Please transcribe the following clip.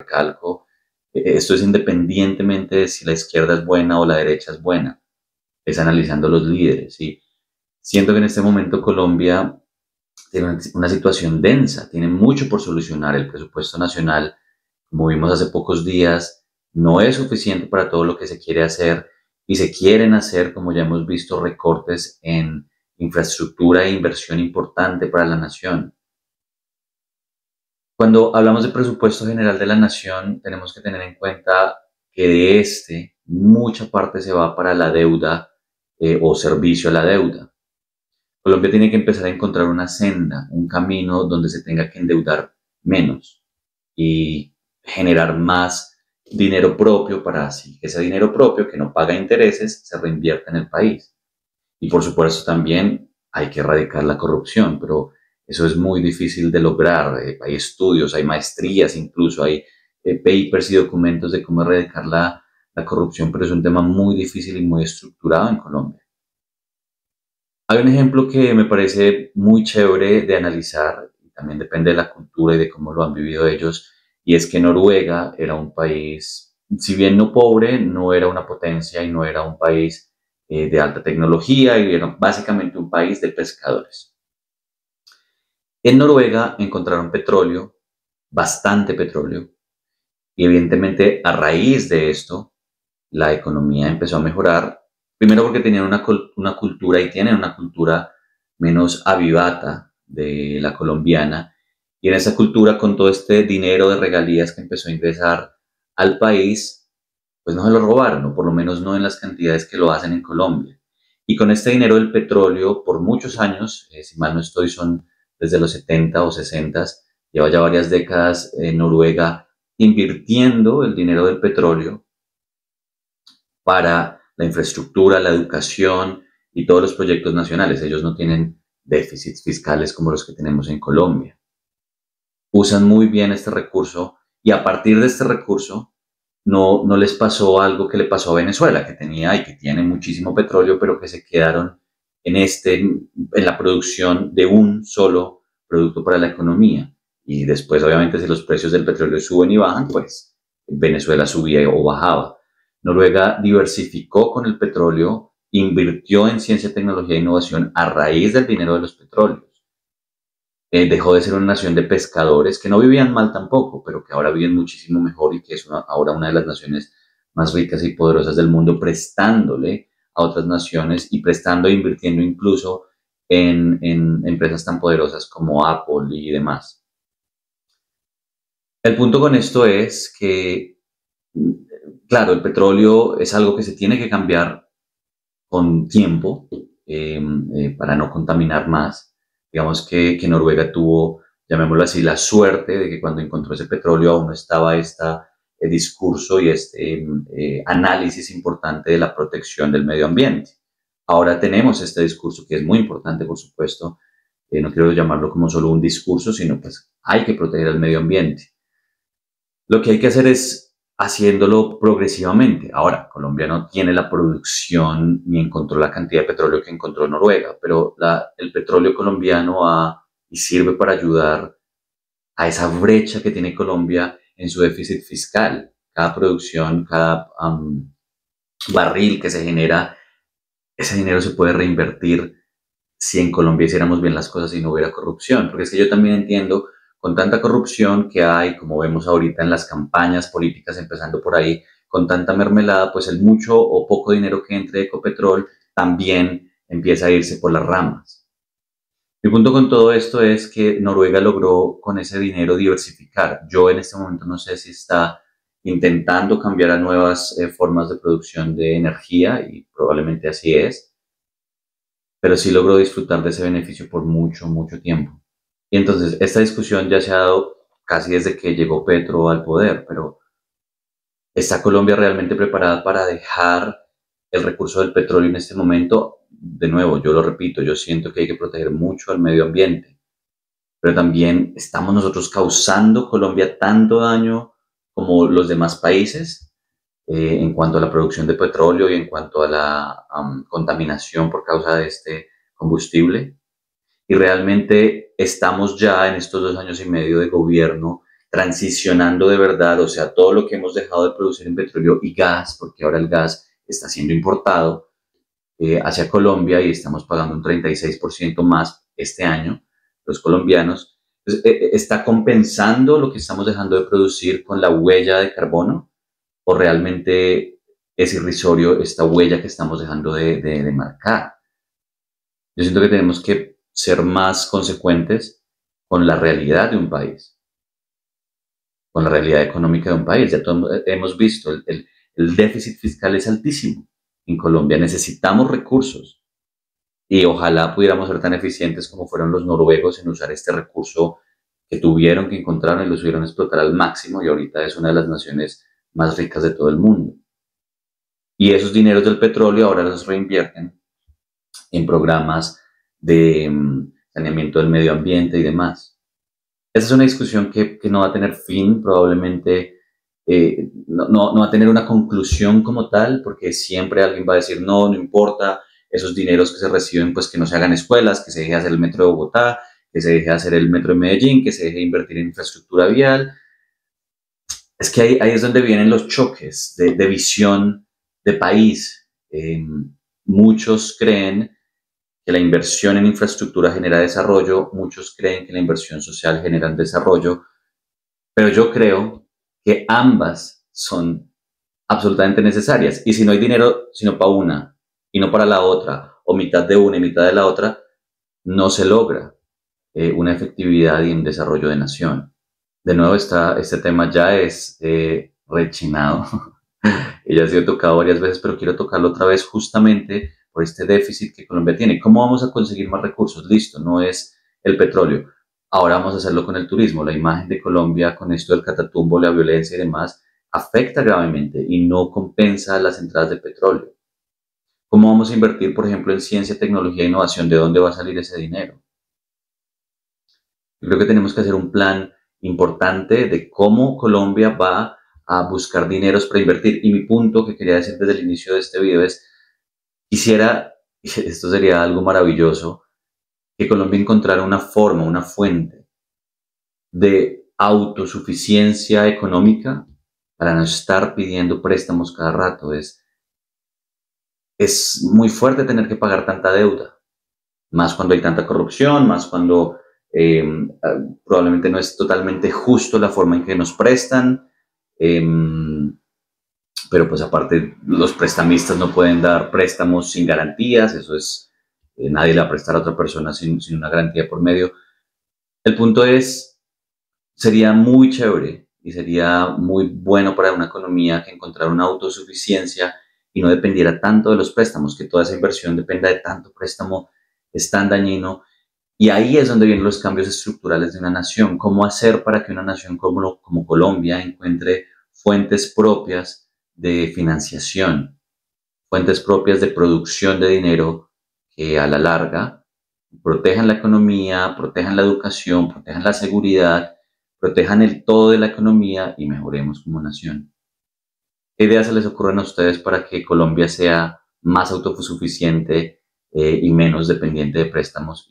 recalco, esto es independientemente de si la izquierda es buena o la derecha es buena, es analizando los líderes. Y siento que en este momento Colombia tiene una situación densa, tiene mucho por solucionar. El presupuesto nacional, como vimos hace pocos días, no es suficiente para todo lo que se quiere hacer y se quieren hacer, como ya hemos visto, recortes en infraestructura e inversión importante para la nación. Cuando hablamos de presupuesto general de la nación, tenemos que tener en cuenta que de mucha parte se va para la deuda o servicio a la deuda. Colombia tiene que empezar a encontrar una senda, un camino donde se tenga que endeudar menos y generar más dinero propio para así que ese dinero propio que no paga intereses se reinvierta en el país. Y por supuesto también hay que erradicar la corrupción, pero eso es muy difícil de lograr. Hay estudios, hay maestrías, incluso hay papers y documentos de cómo erradicar la corrupción, pero es un tema muy difícil y muy estructurado en Colombia. Hay un ejemplo que me parece muy chévere de analizar, y también depende de la cultura y de cómo lo han vivido ellos, y es que Noruega era un país, si bien no pobre, no era una potencia y no era un país de alta tecnología, y era básicamente un país de pescadores. En Noruega encontraron petróleo, bastante petróleo, y evidentemente a raíz de esto, la economía empezó a mejorar. Primero porque tenían una cultura y tienen una cultura menos avivata de la colombiana. Y en esa cultura, con todo este dinero de regalías que empezó a ingresar al país, pues no se lo robaron, o por lo menos no en las cantidades que lo hacen en Colombia. Y con este dinero del petróleo, por muchos años, si mal no estoy, son desde los 70 o 60, lleva ya varias décadas Noruega invirtiendo el dinero del petróleo para la infraestructura, la educación y todos los proyectos nacionales. Ellos no tienen déficits fiscales como los que tenemos en Colombia. Usan muy bien este recurso y a partir de este recurso no les pasó algo que le pasó a Venezuela, que tenía y que tiene muchísimo petróleo, pero que se quedaron en la producción de un solo producto para la economía. Y después, obviamente, si los precios del petróleo suben y bajan, pues Venezuela subía o bajaba. Noruega diversificó con el petróleo, invirtió en ciencia, tecnología e innovación a raíz del dinero de los petróleos. Dejó de ser una nación de pescadores, que no vivían mal tampoco, pero que ahora viven muchísimo mejor y que es ahora una de las naciones más ricas y poderosas del mundo, prestándole a otras naciones y prestando e invirtiendo incluso en empresas tan poderosas como Apple y demás. El punto con esto es que, claro, el petróleo es algo que se tiene que cambiar con tiempo para no contaminar más. Digamos que Noruega tuvo, llamémoslo así, la suerte de que cuando encontró ese petróleo aún no estaba este discurso y análisis importante de la protección del medio ambiente. Ahora tenemos este discurso que es muy importante, por supuesto. No quiero llamarlo como solo un discurso, sino pues hay que proteger el medio ambiente. Lo que hay que hacer es haciéndolo progresivamente. Ahora, Colombia no tiene la producción ni encontró la cantidad de petróleo que encontró Noruega, pero el petróleo colombiano y sirve para ayudar a esa brecha que tiene Colombia en su déficit fiscal. Cada producción, cada barril que se genera, ese dinero se puede reinvertir si en Colombia hiciéramos bien las cosas y no hubiera corrupción. Porque es que yo también entiendo, con tanta corrupción que hay, como vemos ahorita en las campañas políticas, empezando por ahí, con tanta mermelada, pues el mucho o poco dinero que entre de Ecopetrol también empieza a irse por las ramas. Mi punto con todo esto es que Noruega logró con ese dinero diversificar. Yo en este momento no sé si está intentando cambiar a nuevas formas de producción de energía y probablemente así es, pero sí logró disfrutar de ese beneficio por mucho, mucho tiempo. Y entonces esta discusión ya se ha dado casi desde que llegó Petro al poder, pero ¿está Colombia realmente preparada para dejar el recurso del petróleo en este momento? De nuevo, yo lo repito, yo siento que hay que proteger mucho al medio ambiente, pero también estamos nosotros causando Colombia tanto daño como los demás países en cuanto a la producción de petróleo y en cuanto a la contaminación por causa de este combustible. Y realmente estamos ya en estos 2 años y medio de gobierno transicionando de verdad, o sea, todo lo que hemos dejado de producir en petróleo y gas, porque ahora el gas está siendo importado hacia Colombia y estamos pagando un 36% más este año, los colombianos. Entonces, ¿está compensando lo que estamos dejando de producir con la huella de carbono o realmente es irrisorio esta huella que estamos dejando de marcar? Yo siento que tenemos que ser más consecuentes con la realidad de un país, con la realidad económica de un país. Ya todos hemos visto, el déficit fiscal es altísimo en Colombia. Necesitamos recursos y ojalá pudiéramos ser tan eficientes como fueron los noruegos en usar este recurso que tuvieron que encontrar y lo supieron explotar al máximo y ahorita es una de las naciones más ricas de todo el mundo. Y esos dineros del petróleo ahora los reinvierten en programas de saneamiento del medio ambiente y demás. Esa es una discusión que no va a tener fin, probablemente no va a tener una conclusión como tal, porque siempre alguien va a decir, no, no importa, esos dineros que se reciben, pues que no se hagan escuelas, que se deje hacer el metro de Bogotá, que se deje hacer el metro de Medellín, que se deje invertir en infraestructura vial. Es que ahí es donde vienen los choques de visión de país. Muchos creen que la inversión en infraestructura genera desarrollo, muchos creen que la inversión social genera desarrollo, pero yo creo que ambas son absolutamente necesarias. Y si no hay dinero, sino para una y no para la otra, o mitad de una y mitad de la otra, no se logra una efectividad y un desarrollo de nación. De nuevo, este tema ya es rechinado y ya ha sido tocado varias veces, pero quiero tocarlo otra vez justamente por este déficit que Colombia tiene. ¿Cómo vamos a conseguir más recursos? Listo, no es el petróleo. Ahora vamos a hacerlo con el turismo. La imagen de Colombia con esto del catatumbo, la violencia y demás afecta gravemente y no compensa las entradas de petróleo. ¿Cómo vamos a invertir, por ejemplo, en ciencia, tecnología e innovación? ¿De dónde va a salir ese dinero? Yo creo que tenemos que hacer un plan importante de cómo Colombia va a buscar dineros para invertir. Y mi punto que quería decir desde el inicio de este video es, quisiera, esto sería algo maravilloso, que Colombia encontrara una forma, una fuente de autosuficiencia económica para no estar pidiendo préstamos cada rato. Es muy fuerte tener que pagar tanta deuda, más cuando hay tanta corrupción, más cuando probablemente no es totalmente justo la forma en que nos prestan, pero pues aparte los prestamistas no pueden dar préstamos sin garantías, eso es, nadie le va a prestar a otra persona sin una garantía por medio. El punto es, sería muy chévere y sería muy bueno para una economía que encontrara una autosuficiencia y no dependiera tanto de los préstamos, que toda esa inversión dependa de tanto préstamo, es tan dañino. Y ahí es donde vienen los cambios estructurales de una nación. ¿Cómo hacer para que una nación como Colombia encuentre fuentes propias de financiación, fuentes propias de producción de dinero que a la larga protejan la economía, protejan la educación, protejan la seguridad, protejan el todo de la economía y mejoremos como nación? ¿Qué ideas se les ocurren a ustedes para que Colombia sea más autosuficiente y menos dependiente de préstamos?